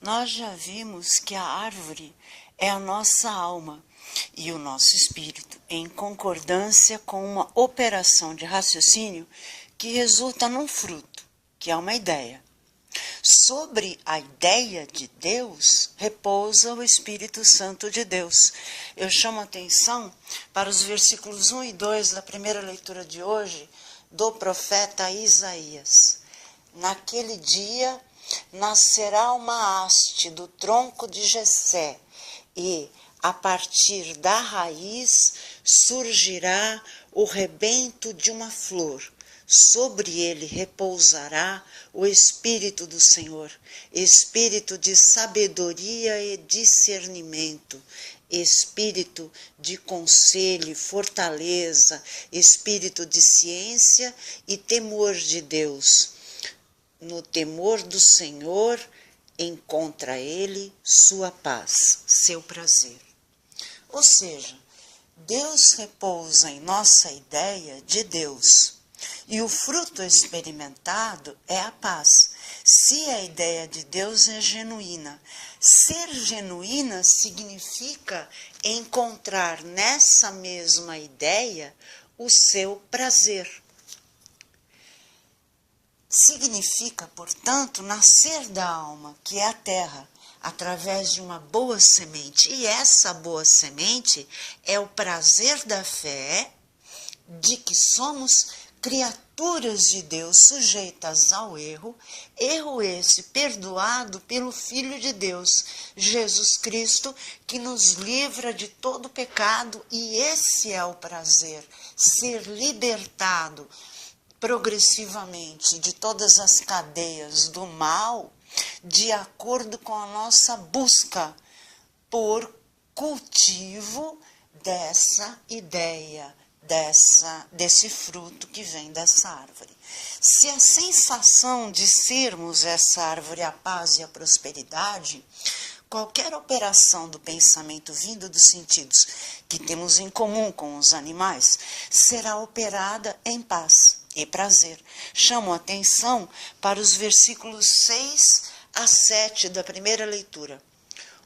Nós já vimos que a árvore é a nossa alma e o nosso espírito, em concordância com uma operação de raciocínio que resulta num fruto, que é uma ideia. Sobre a ideia de Deus repousa o Espírito Santo de Deus. Eu chamo a atenção para os versículos 1 e 2 da primeira leitura de hoje do profeta Isaías. Naquele dia nascerá uma haste do tronco de Jessé, e, a partir da raiz, surgirá o rebento de uma flor. Sobre ele repousará o Espírito do Senhor, Espírito de sabedoria e discernimento, Espírito de conselho e fortaleza, Espírito de ciência e temor de Deus. No temor do Senhor, encontra ele sua paz, seu prazer. Ou seja, Deus repousa em nossa ideia de Deus. E o fruto experimentado é a paz, se a ideia de Deus é genuína. Ser genuína significa encontrar nessa mesma ideia o seu prazer. Significa, portanto, nascer da alma, que é a terra, através de uma boa semente. E essa boa semente é o prazer da fé de que somos criaturas de Deus sujeitas ao erro esse perdoado pelo Filho de Deus, Jesus Cristo, que nos livra de todo pecado, e esse é o prazer, ser libertado progressivamente de todas as cadeias do mal, de acordo com a nossa busca por cultivo dessa ideia, desse fruto que vem dessa árvore. Se a sensação de sermos essa árvore, a paz e a prosperidade, qualquer operação do pensamento vindo dos sentidos que temos em comum com os animais será operada em paz e prazer. Chamo a atenção para os versículos 6 a 7 da primeira leitura.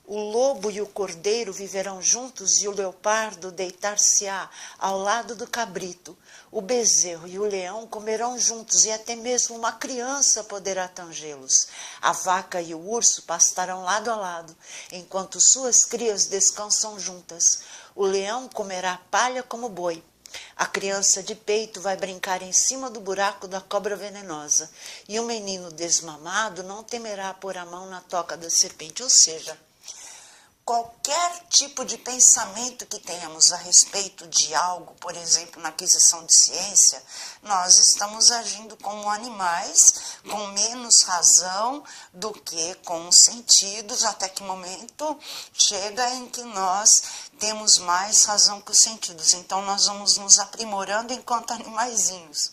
O lobo e o cordeiro viverão juntos, e o leopardo deitar-se-á ao lado do cabrito. O bezerro e o leão comerão juntos, e até mesmo uma criança poderá tangê-los. A vaca e o urso pastarão lado a lado, enquanto suas crias descansam juntas. O leão comerá palha como boi. A criança de peito vai brincar em cima do buraco da cobra venenosa, e o menino desmamado não temerá pôr a mão na toca da serpente. Ou seja, qualquer tipo de pensamento que tenhamos a respeito de algo, por exemplo, na aquisição de ciência, nós estamos agindo como animais, com menos razão do que com os sentidos, até que momento chega em que nós temos mais razão que os sentidos. Então, nós vamos nos aprimorando enquanto animaizinhos.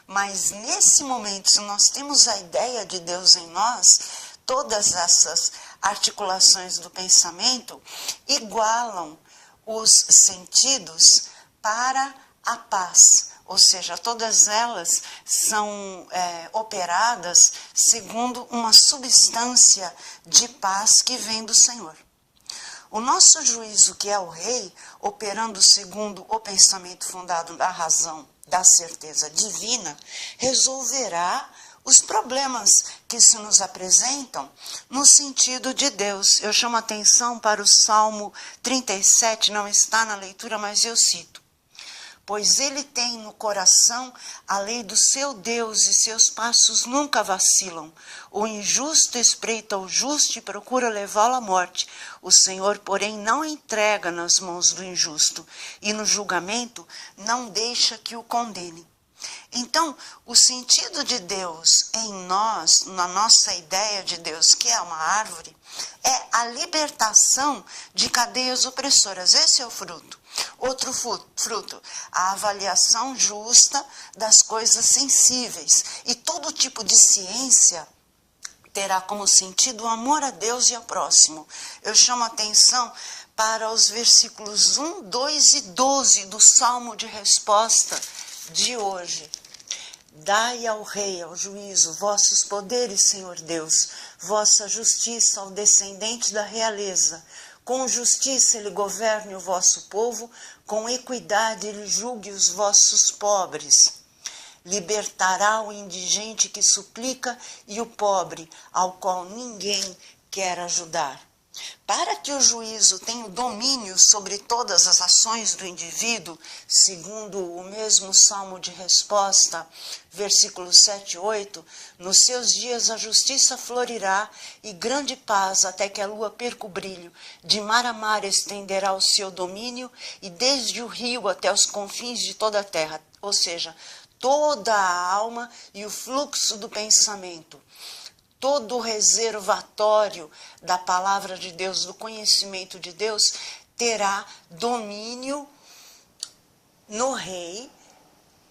Mas, nesse momento, se nós temos a ideia de Deus em nós, todas essas articulações do pensamento igualam os sentidos para a paz, ou seja, todas elas são operadas segundo uma substância de paz que vem do Senhor. O nosso juízo, que é o rei, operando segundo o pensamento fundado da razão, da certeza divina, resolverá os problemas que se nos apresentam no sentido de Deus. Eu chamo a atenção para o Salmo 37, não está na leitura, mas eu cito. Pois ele tem no coração a lei do seu Deus, e seus passos nunca vacilam. O injusto espreita o justo e procura levá-lo à morte. O Senhor, porém, não entrega nas mãos do injusto, e no julgamento não deixa que o condene. Então, o sentido de Deus em nós, na nossa ideia de Deus, que é uma árvore, é a libertação de cadeias opressoras. Esse é o fruto. Outro fruto, a avaliação justa das coisas sensíveis. E todo tipo de ciência terá como sentido o amor a Deus e ao próximo. Eu chamo a atenção para os versículos 1, 2 e 12 do Salmo de resposta de hoje. Dai ao rei, ao juízo, vossos poderes, Senhor Deus, vossa justiça ao descendente da realeza. Com justiça ele governe o vosso povo, com equidade ele julgue os vossos pobres. Libertará o indigente que suplica e o pobre, ao qual ninguém quer ajudar. Para que o juízo tenha o domínio sobre todas as ações do indivíduo, segundo o mesmo salmo de resposta, versículos 7 e 8, nos seus dias a justiça florirá e grande paz até que a lua perca o brilho. De mar a mar estenderá o seu domínio e desde o rio até os confins de toda a terra, ou seja, toda a alma e o fluxo do pensamento. Todo o reservatório da palavra de Deus, do conhecimento de Deus, terá domínio no rei,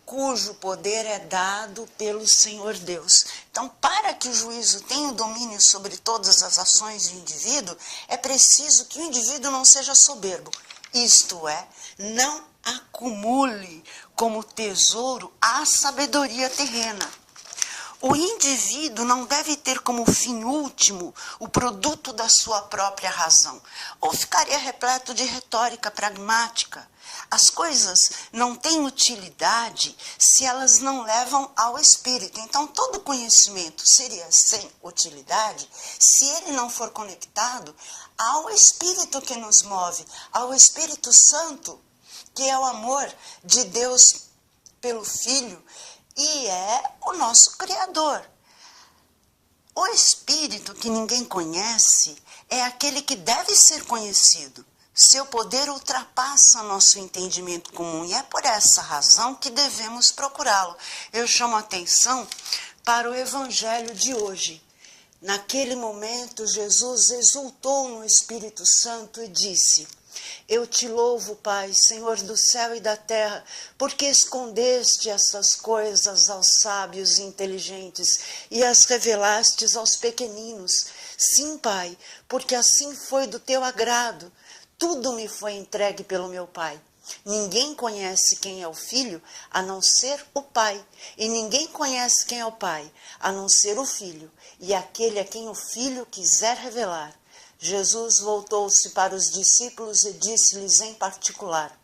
cujo poder é dado pelo Senhor Deus. Então, para que o juízo tenha o domínio sobre todas as ações do indivíduo, é preciso que o indivíduo não seja soberbo. Isto é, não acumule como tesouro a sabedoria terrena. O indivíduo não deve ter como fim último o produto da sua própria razão, ou ficaria repleto de retórica pragmática. As coisas não têm utilidade se elas não levam ao espírito. Então, todo conhecimento seria sem utilidade se ele não for conectado ao espírito que nos move, ao Espírito Santo, que é o amor de Deus pelo Filho, e é o nosso Criador. O Espírito que ninguém conhece é aquele que deve ser conhecido. Seu poder ultrapassa nosso entendimento comum e é por essa razão que devemos procurá-lo. Eu chamo a atenção para o Evangelho de hoje. Naquele momento, Jesus exultou no Espírito Santo e disse: Eu te louvo, Pai, Senhor do céu e da terra, porque escondeste essas coisas aos sábios e inteligentes e as revelaste aos pequeninos. Sim, Pai, porque assim foi do teu agrado. Tudo me foi entregue pelo meu Pai. Ninguém conhece quem é o Filho, a não ser o Pai. E ninguém conhece quem é o Pai, a não ser o Filho, e aquele a quem o Filho quiser revelar. Jesus voltou-se para os discípulos e disse-lhes em particular: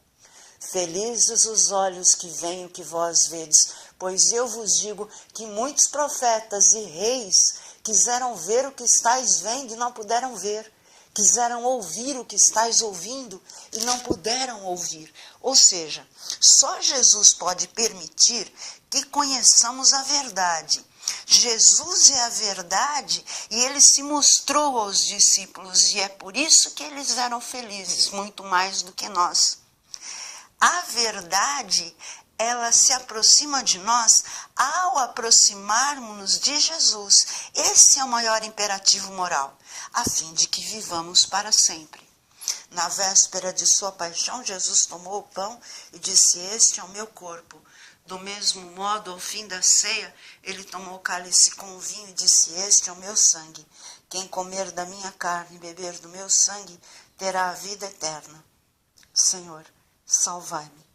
Felizes os olhos que veem o que vós vedes, pois eu vos digo que muitos profetas e reis quiseram ver o que estáis vendo e não puderam ver. Quiseram ouvir o que estáis ouvindo e não puderam ouvir. Ou seja, só Jesus pode permitir que conheçamos a verdade. Jesus é a verdade e ele se mostrou aos discípulos e é por isso que eles eram felizes, muito mais do que nós. A verdade, ela se aproxima de nós ao aproximarmos-nos de Jesus. Esse é o maior imperativo moral, a fim de que vivamos para sempre. Na véspera de sua paixão, Jesus tomou o pão e disse: Este é o meu corpo. Do mesmo modo, ao fim da ceia, ele tomou o cálice com o vinho e disse: Este é o meu sangue. Quem comer da minha carne e beber do meu sangue terá a vida eterna. Senhor, salvai-me.